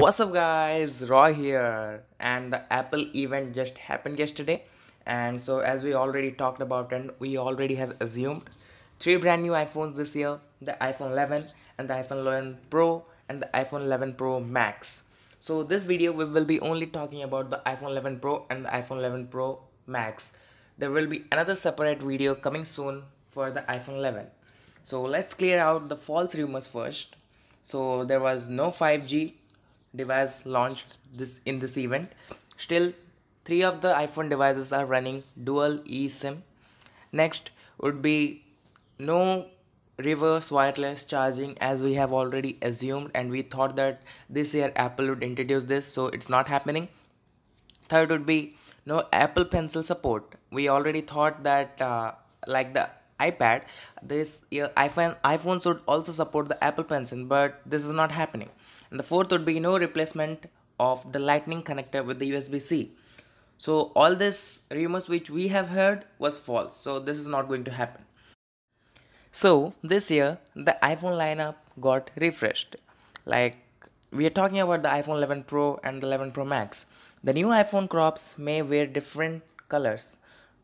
What's up guys, Roy here, and the Apple event just happened yesterday. And so as we already talked about and we already have assumed, three brand new iPhones this year, the iPhone 11 and the iPhone 11 Pro and the iPhone 11 Pro Max. So this video we will be only talking about the iPhone 11 Pro and the iPhone 11 Pro Max. There will be another separate video coming soon for the iPhone 11. So let's clear out the false rumors first. So there was no 5G device launched in this event. Still, three of the iPhone devices are running dual eSIM. Next would be no reverse wireless charging, as we have already assumed and we thought that this year Apple would introduce this, so it's not happening. Third would be no Apple Pencil support. We already thought that like the iPad, this year iPhones would also support the Apple Pencil, but this is not happening. And the fourth would be no replacement of the Lightning connector with the USB-C. So all these rumors which we have heard was false. So this is not going to happen. So this year the iPhone lineup got refreshed. Like we are talking about the iPhone 11 Pro and the 11 Pro Max. The new iPhone crops may wear different colors,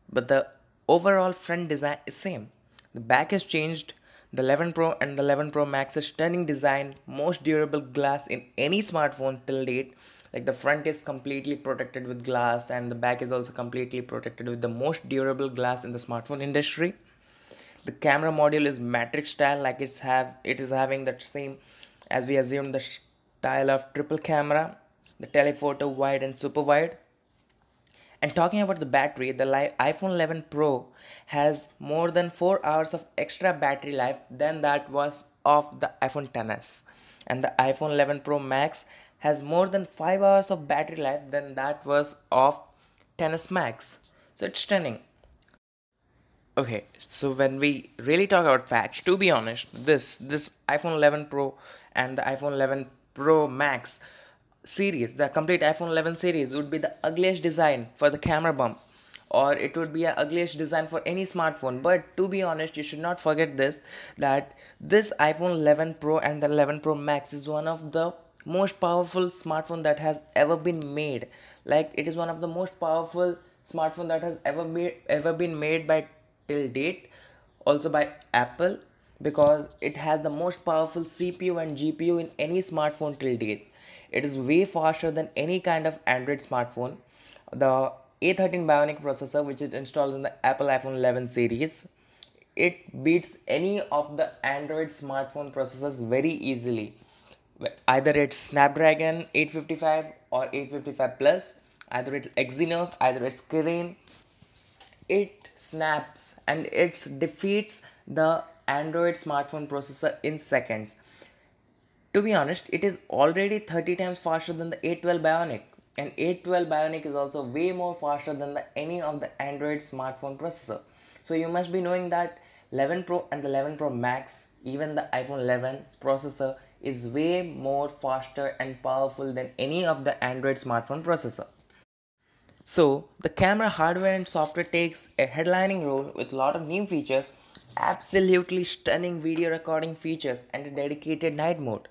but the overall front design is same. The back is changed. The 11 Pro and the 11 Pro Max is stunning design, most durable glass in any smartphone till date. Like the front is completely protected with glass and the back is also completely protected with the most durable glass in the smartphone industry. The camera module is matrix style, like it is having that same as we assumed the style of triple camera, the telephoto wide and super wide. And talking about the battery, the iPhone 11 Pro has more than 4 hours of extra battery life than that was of the iPhone XS. And the iPhone 11 Pro Max has more than 5 hours of battery life than that was of XS Max. So it's stunning. Okay, so when we really talk about facts, to be honest, this iPhone 11 Pro and the iPhone 11 Pro Max series, the complete iPhone 11 series would be the ugliest design for the camera bump, or it would be a ugliest design for any smartphone. But to be honest, you should not forget this, that this iPhone 11 Pro and the 11 Pro Max is one of the most powerful smartphone that has ever been made. Like it is one of the most powerful smartphone that has ever been made by till date, also by Apple, because it has the most powerful CPU and GPU in any smartphone till date. It is way faster than any kind of Android smartphone. The A13 Bionic processor, which is installed in the Apple iPhone 11 series, it beats any of the Android smartphone processors very easily. Either it's Snapdragon 855 or 855 Plus, either it's Exynos, either it's Kirin. It snaps and it defeats the Android smartphone processor in seconds. To be honest, it is already 30 times faster than the 812 Bionic, and 812 Bionic is also way more faster than any of the Android smartphone processor. So you must be knowing that 11 Pro and the 11 Pro Max, even the iPhone 11 processor is way more faster and powerful than any of the Android smartphone processor. So the camera hardware and software takes a headlining role with a lot of new features, absolutely stunning video recording features and a dedicated night mode.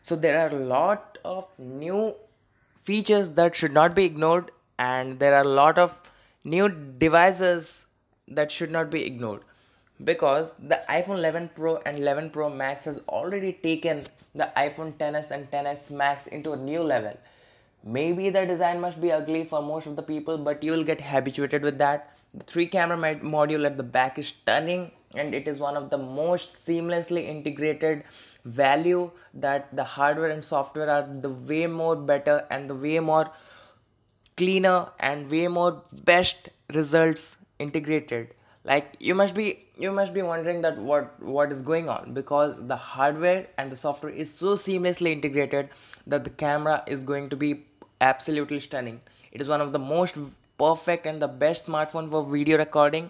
So there are a lot of new features that should not be ignored, and there are a lot of new devices that should not be ignored, because the iPhone 11 Pro and 11 Pro Max has already taken the iPhone XS and XS Max into a new level. Maybe the design must be ugly for most of the people, but you will get habituated with that. The 3 camera module at the back is stunning, and it is one of the most seamlessly integrated value, that the hardware and software are the way more better and the way more cleaner and way more best results integrated. Like you must be wondering that what is going on, because the hardware and the software is so seamlessly integrated that the camera is going to be absolutely stunning. It is one of the most perfect and the best smartphone for video recording.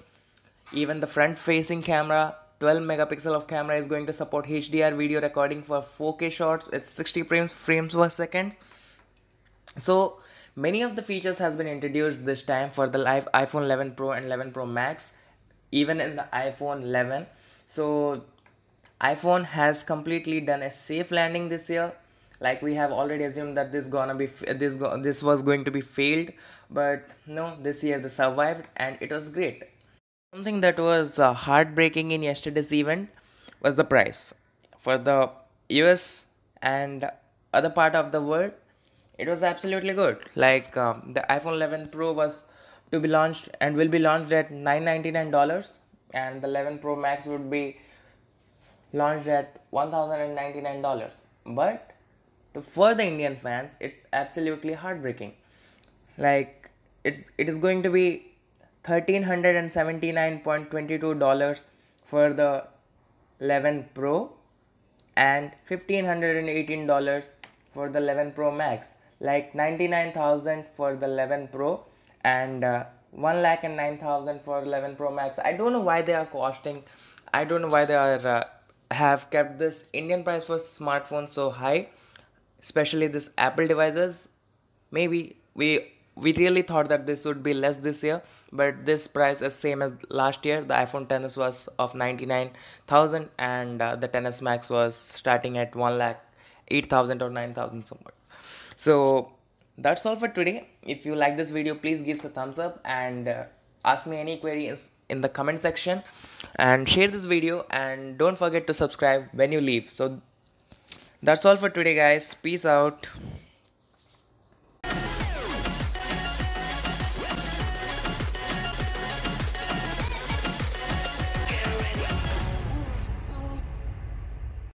Even the front facing camera, 12 megapixel of camera, is going to support HDR video recording for 4K shots at 60 frames per second. So many of the features has been introduced this time for the live iPhone 11 Pro and 11 Pro Max, even in the iPhone 11. So iPhone has completely done a safe landing this year. Like we have already assumed that this was going to be failed, but no, this year they survived and it was great. Something that was heartbreaking in yesterday's event was the price. For the US and other part of the world, it was absolutely good. Like the iPhone 11 Pro was to be launched and will be launched at $999, and the 11 Pro Max would be launched at $1,099. But for the Indian fans, it's absolutely heartbreaking. Like it is going to be $1,379.22 for the 11 Pro and $1,518 for the 11 Pro Max. Like 99,000 for the 11 Pro and 1,09,000 for 11 Pro Max. I don't know why they are costing. I don't know why they are have kept this Indian price for smartphones so high, especially this Apple devices. Maybe we really thought that this would be less this year, but this price is same as last year. The iPhone XS was of 99,000 and the XS Max was starting at 1 lakh 8,000 or 9,000 somewhere. So that's all for today. If you like this video, please give us a thumbs up and ask me any queries in the comment section and share this video, and don't forget to subscribe when you leave. So that's all for today, guys. Peace out.